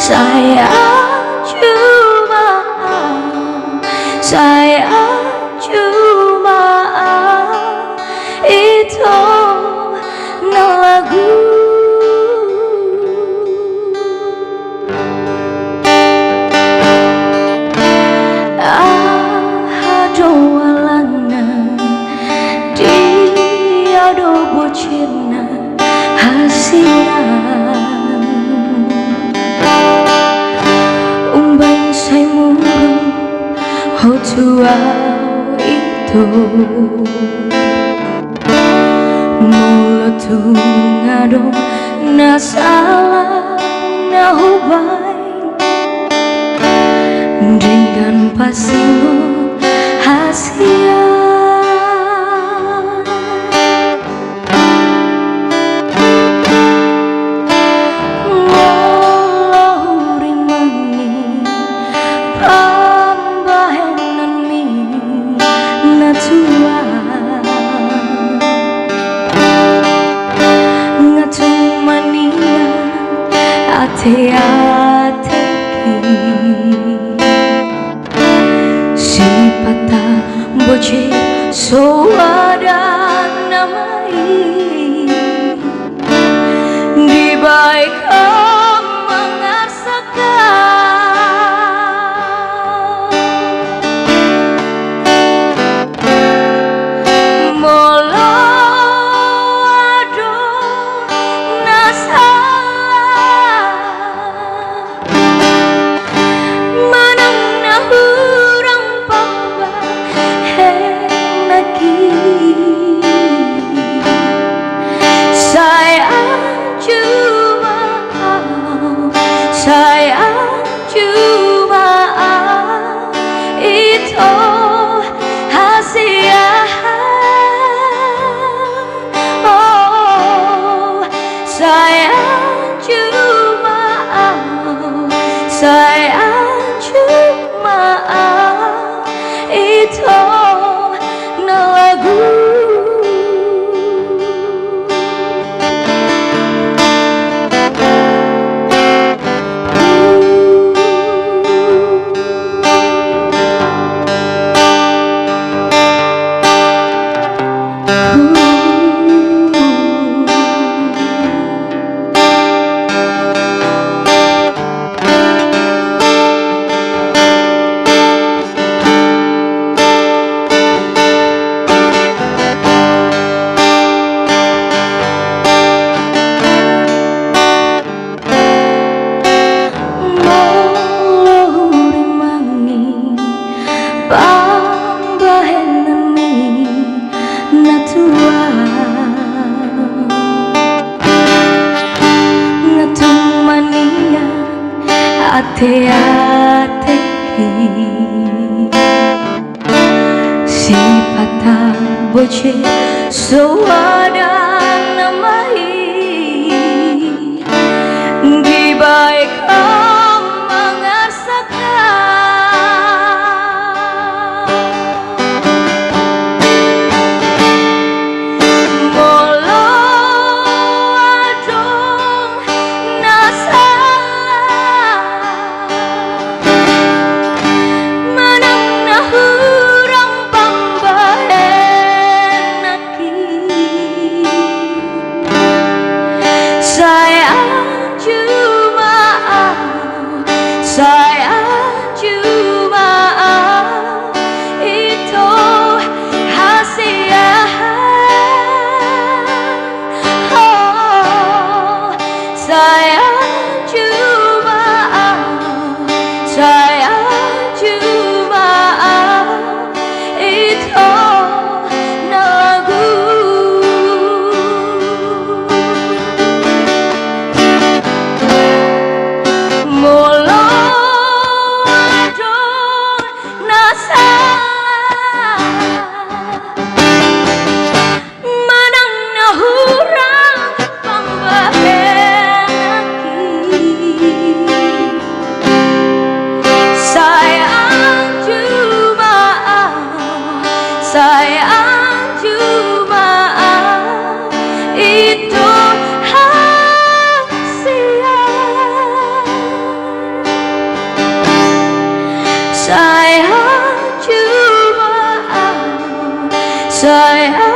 Saya cuma itu lagu. Ado walana dia do bocina hasian umbay say munggo hotua itu mulut ngado na salah na hubay dengan pasimu hasia molori mangi pambahenan mi natua ngatung mania ate-ate sipata boce soada namai di baik mengasakan molo ado nasa manang nahurang pamba henaki saya cuma itu hasil. Oh, saya cuma itu lagu. Ate-ate sipata boce soada namai di baik mengasakan sayang